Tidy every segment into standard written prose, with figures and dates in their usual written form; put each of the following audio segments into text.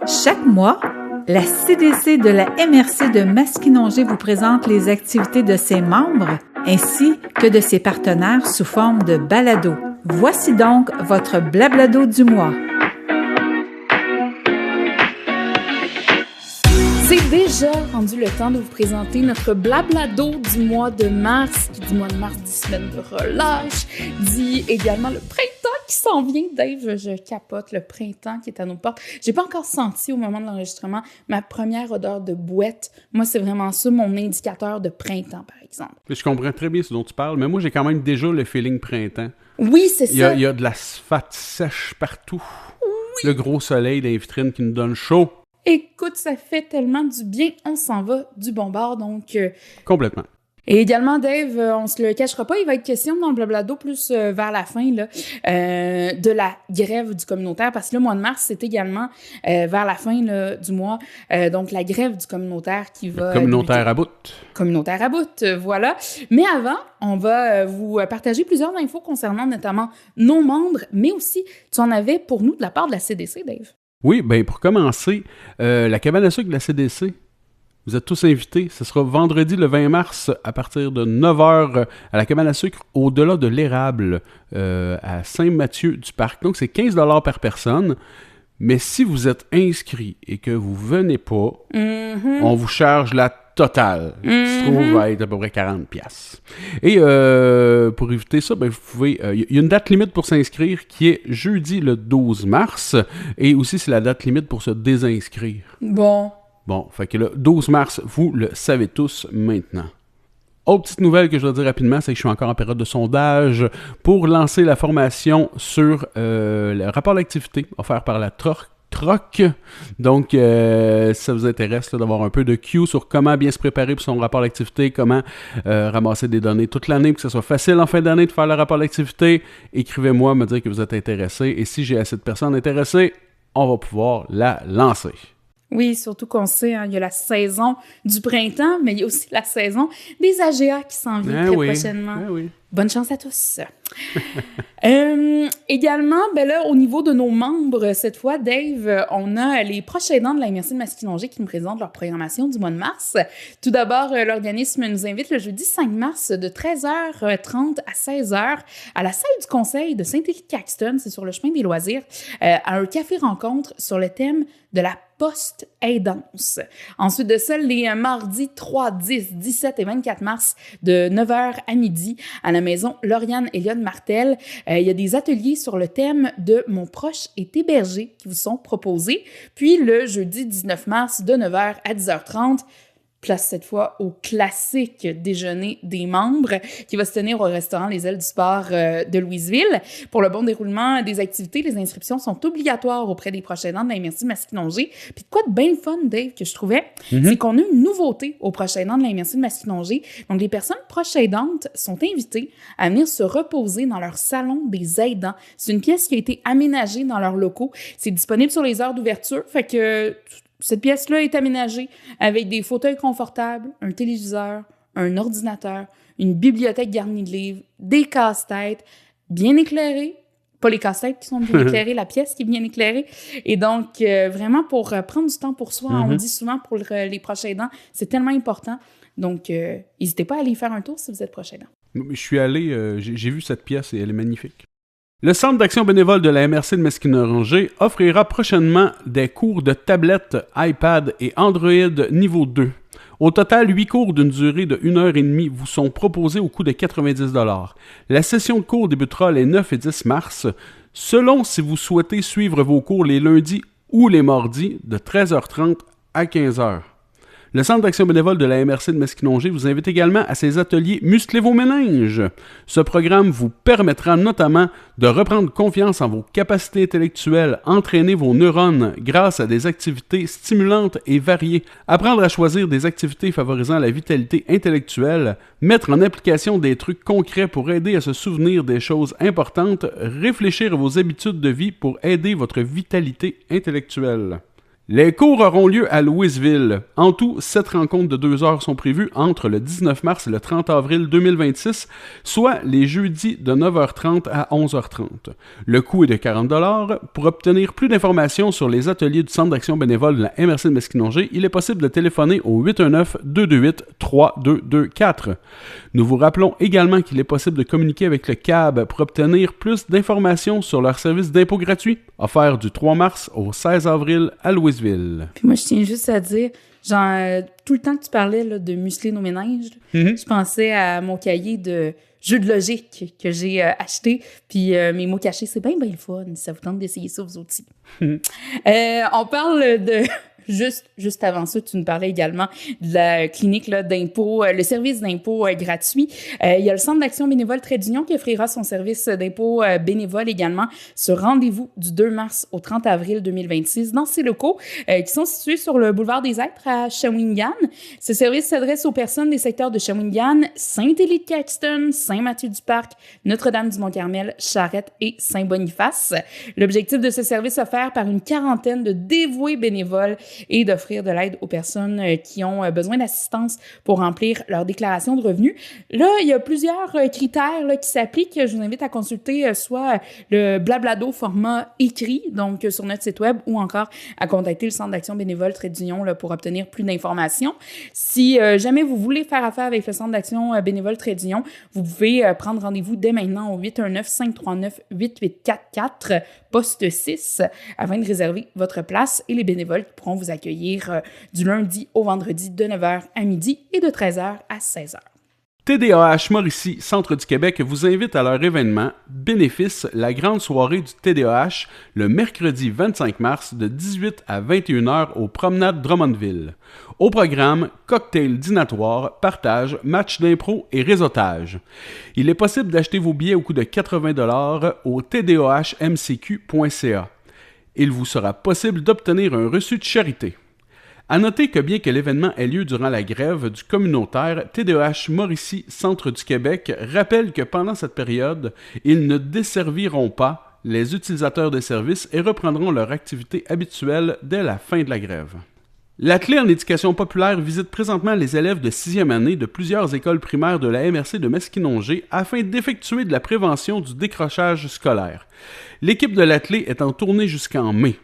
Chaque mois, la CDC de la MRC de Maskinongé vous présente les activités de ses membres ainsi que de ses partenaires sous forme de balado. Voici donc votre Blablado du mois. C'est déjà rendu le temps de vous présenter notre Blablado du mois de mars. Qui dit mois de mars, dit semaine de relâche, dit également le printemps qui s'en vient. Dave, je capote le printemps qui est à nos portes. J'ai pas encore senti au moment de l'enregistrement ma première odeur de bouette. Moi, c'est vraiment ça mon indicateur de printemps, par exemple. Je comprends très bien ce dont tu parles, mais moi, j'ai quand même déjà le feeling printemps. Oui, c'est ça. Il y a de l'asphalte sèche partout. Oui. Le gros soleil des vitrines qui nous donne chaud. Écoute, ça fait tellement du bien. On s'en va du bon bord, donc... Complètement. Et également, Dave, on se le cachera pas, il va être question dans le Blablado plus vers la fin là, de la grève du communautaire, parce que le mois de mars, c'est également vers la fin là, du mois, donc la grève du communautaire qui va... Communautaire à bout. Communautaire à bout, voilà. Mais avant, on va vous partager plusieurs infos concernant notamment nos membres, mais aussi, tu en avais pour nous de la part de la CDC, Dave. Oui, bien pour commencer, la cabane à sucre de la CDC, vous êtes tous invités. Ce sera vendredi le 20 mars à partir de 9h à la cabane à sucre au-delà de l'érable à Saint-Mathieu-du-Parc. Donc c'est 15$ par personne. Mais si vous êtes inscrit et que vous ne venez pas, on vous charge la totale, qui se trouve à être à peu près 40$. Et pour éviter ça, ben, vous pouvez. Il y a une date limite pour s'inscrire qui est jeudi le 12 mars. Et aussi, c'est la date limite pour se désinscrire. Bon, fait que le 12 mars, vous le savez tous maintenant. Autre petite nouvelle que je dois dire rapidement, c'est que je suis encore en période de sondage pour lancer la formation sur le rapport d'activité offert par la Troc. Donc, si ça vous intéresse là, d'avoir un peu de Q sur comment bien se préparer pour son rapport d'activité, comment ramasser des données toute l'année, pour que ce soit facile en fin d'année de faire le rapport d'activité, écrivez-moi, me dire que vous êtes intéressé. Et si j'ai assez de personnes intéressées, on va pouvoir la lancer. Oui, surtout qu'on sait, hein, il y a la saison du printemps, mais il y a aussi la saison des AGA qui s'en vient prochainement. Oui. Bonne chance à tous! Également, ben là, au niveau de nos membres, cette fois, Dave, on a les proches aidants de la MRC de Maskinongé qui nous présentent leur programmation du mois de mars. Tout d'abord, l'organisme nous invite le jeudi 5 mars de 13h30 à 16h à la salle du conseil de Saint-Élie-Caxton, c'est sur le chemin des loisirs, à un café-rencontre sur le thème de la post-aidance. Ensuite de ça, les mardis 3, 10, 17 et 24 mars de 9h à midi à la maison Lauriane Eliott Martel. Il y a des ateliers sur le thème de « Mon proche est hébergé » qui vous sont proposés. Puis le jeudi 19 mars de 9h à 10h30, place cette fois au classique déjeuner des membres qui va se tenir au restaurant Les Ailes du Sport de Louisville. Pour le bon déroulement des activités, les inscriptions sont obligatoires auprès des proches aidants de la MRC de Maskinongé. Puis de quoi de bien fun, Dave, que je trouvais, c'est qu'on a une nouveauté aux proches aidants de la MRC de Maskinongé. Donc, les personnes proches aidantes sont invitées à venir se reposer dans leur salon des aidants. C'est une pièce qui a été aménagée dans leurs locaux. C'est disponible sur les heures d'ouverture, fait que... Cette pièce-là est aménagée avec des fauteuils confortables, un téléviseur, un ordinateur, une bibliothèque garnie de livres, des casse-têtes bien éclairés. Pas les casse-têtes qui sont bien éclairés, la pièce qui est bien éclairée. Et donc, vraiment, pour prendre du temps pour soi, on dit souvent pour les proches aidants, c'est tellement important. Donc, n'hésitez pas à aller y faire un tour si vous êtes proche aidant. Je suis allé, j'ai vu cette pièce et elle est magnifique. Le Centre d'action bénévole de la MRC de Maskinongé offrira prochainement des cours de tablettes, iPad et Android niveau 2. Au total, 8 cours d'une durée de 1h30 vous sont proposés au coût de 90$. La session de cours débutera les 9 et 10 mars, selon si vous souhaitez suivre vos cours les lundis ou les mardis de 13h30 à 15h. Le Centre d'action bénévole de la MRC de Maskinongé vous invite également à ses ateliers Musclez vos méninges. Ce programme vous permettra notamment de reprendre confiance en vos capacités intellectuelles, entraîner vos neurones grâce à des activités stimulantes et variées, apprendre à choisir des activités favorisant la vitalité intellectuelle, mettre en application des trucs concrets pour aider à se souvenir des choses importantes, réfléchir à vos habitudes de vie pour aider votre vitalité intellectuelle. Les cours auront lieu à Louisville. En tout, 7 rencontres de 2 heures sont prévues entre le 19 mars et le 30 avril 2026, soit les jeudis de 9h30 à 11h30. Le coût est de 40 $. Pour obtenir plus d'informations sur les ateliers du Centre d'action bénévole de la MRC de Masquinongé, il est possible de téléphoner au 819-228-3224. Nous vous rappelons également qu'il est possible de communiquer avec le CAB pour obtenir plus d'informations sur leur service d'impôt gratuit, offert du 3 mars au 16 avril à Louisville. Puis moi, je tiens juste à dire, genre, tout le temps que tu parlais là, de muscler nos méninges, je pensais à mon cahier de jeux de logique que j'ai acheté. Puis mes mots cachés, c'est bien le fun. Ça vous tente d'essayer ça, vous aussi. On parle de... Juste avant ça, tu nous parlais également de la clinique là, d'impôt, le service d'impôt gratuit. Il y a le Centre d'action bénévole Trait d'Union qui offrira son service d'impôt bénévole également sur rendez-vous du 2 mars au 30 avril 2026 dans ces locaux qui sont situés sur le boulevard des Êtres à Shawinigan. Ce service s'adresse aux personnes des secteurs de Shawinigan, Saint-Élie-de-Caxton, Saint-Mathieu-du-Parc, Notre-Dame-du-Mont-Carmel, Charette et Saint-Boniface. L'objectif de ce service offert par une quarantaine de dévoués bénévoles et d'offrir de l'aide aux personnes qui ont besoin d'assistance pour remplir leur déclaration de revenus. Là, il y a plusieurs critères là, qui s'appliquent. Je vous invite à consulter soit le Blablado format écrit, donc sur notre site web, ou encore à contacter le Centre d'action bénévole Trait d'Union là, pour obtenir plus d'informations. Si jamais vous voulez faire affaire avec le Centre d'action bénévole Trait d'Union, vous pouvez prendre rendez-vous dès maintenant au 819-539-8844, poste 6, afin de réserver votre place, et les bénévoles pourront vous accueillir du lundi au vendredi de 9h à midi et de 13h à 16h. TDAH Mauricie, Centre du Québec, vous invite à leur événement Bénéfice, la grande soirée du TDAH, le mercredi 25 mars de 18 à 21h au Promenade Drummondville. Au programme, cocktail dînatoire, partage, match d'impro et réseautage. Il est possible d'acheter vos billets au coût de 80 $ au tdahmcq.ca. Il vous sera possible d'obtenir un reçu de charité. À noter que bien que l'événement ait lieu durant la grève du communautaire, TDAH Mauricie, Centre du Québec, rappelle que pendant cette période, ils ne desserviront pas les utilisateurs des services et reprendront leur activité habituelle dès la fin de la grève. L'Atelier en éducation populaire visite présentement les élèves de 6e année de plusieurs écoles primaires de la MRC de Masquinongé afin d'effectuer de la prévention du décrochage scolaire. L'équipe de l'Atelier est en tournée jusqu'en mai.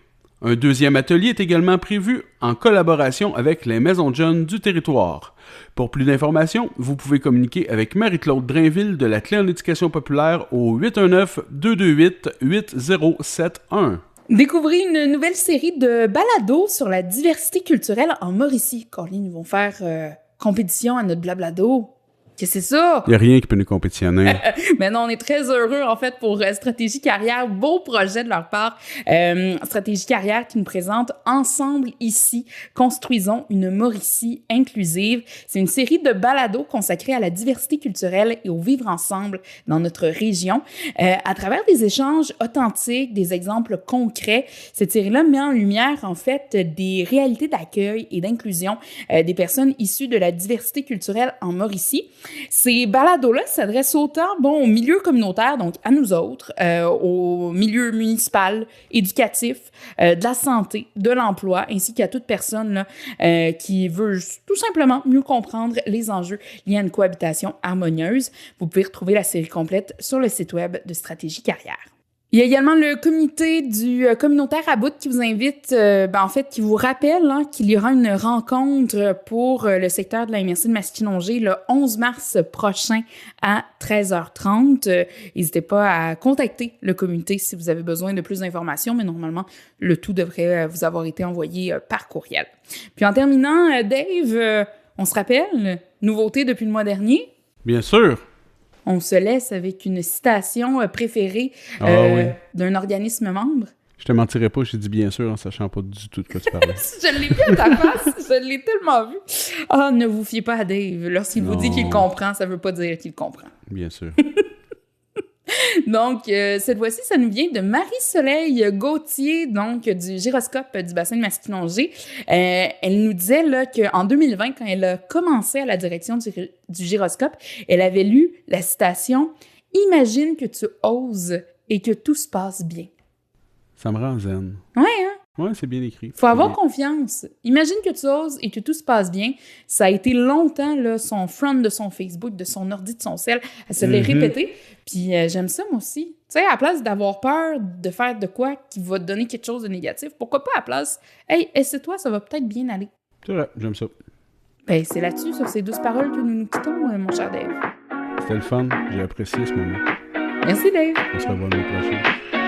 Un deuxième atelier est également prévu en collaboration avec les maisons de jeunes du territoire. Pour plus d'informations, vous pouvez communiquer avec Marie-Claude Drainville de l'Atelier en éducation populaire au 819-228-8071. Découvrez une nouvelle série de balados sur la diversité culturelle en Mauricie. Colin, ils vont faire compétition à notre Blablado. Qu'est-ce que c'est ça? Il n'y a rien qui peut nous compétitionner. Mais non, on est très heureux, en fait, pour Stratégie Carrière. Beau projet de leur part. Stratégie Carrière qui nous présente Ensemble ici, construisons une Mauricie inclusive. C'est une série de balados consacrés à la diversité culturelle et au vivre ensemble dans notre région. À travers des échanges authentiques, des exemples concrets, cette série-là met en lumière, en fait, des réalités d'accueil et d'inclusion des personnes issues de la diversité culturelle en Mauricie. Ces balados-là s'adressent autant au milieu communautaire, donc à nous autres, au milieu municipal, éducatif, de la santé, de l'emploi, ainsi qu'à toute personne là, qui veut tout simplement mieux comprendre les enjeux liés à une cohabitation harmonieuse. Vous pouvez retrouver la série complète sur le site web de Stratégie Carrière. Il y a également le comité du communautaire à Bout qui vous invite, en fait, qui vous rappelle qu'il y aura une rencontre pour le secteur de la MRC de Masquinongé le 11 mars prochain à 13h30. N'hésitez pas à contacter le comité si vous avez besoin de plus d'informations, mais normalement, le tout devrait vous avoir été envoyé par courriel. Puis en terminant, Dave, on se rappelle, nouveauté depuis le mois dernier? Bien sûr. On se laisse avec une citation préférée d'un organisme membre. Je te mentirais pas, j'ai dit bien sûr en sachant pas du tout de quoi tu parlais. Je l'ai vu à ta face, je l'ai tellement vu. Ah, ne vous fiez pas à Dave. Lorsqu'il vous dit qu'il comprend, ça veut pas dire qu'il comprend. Bien sûr. Donc, cette fois-ci, ça nous vient de Marie-Soleil Gauthier, donc du Gyroscope du bassin de Masquinongé. Elle nous disait là, qu'en 2020, quand elle a commencé à la direction du Gyroscope, elle avait lu la citation « Imagine que tu oses et que tout se passe bien ». Ça me rend zen. Ouais, hein? Ouais, c'est bien écrit. Faut avoir confiance. Imagine que tu oses et que tout se passe bien. Ça a été longtemps, là, son front de son Facebook, de son ordi, de son cell. Elle se l'est répété. Puis j'aime ça, moi aussi. Tu sais, à la place d'avoir peur de faire de quoi qui va te donner quelque chose de négatif, pourquoi pas à la place, hey, essaie-toi, ça va peut-être bien aller. C'est vrai, j'aime ça. Ben, c'est là-dessus, sur ces douces paroles, que nous nous quittons, mon cher Dave. C'était le fun. J'ai apprécié ce moment. Merci, Dave. On se revoit l'année prochaine.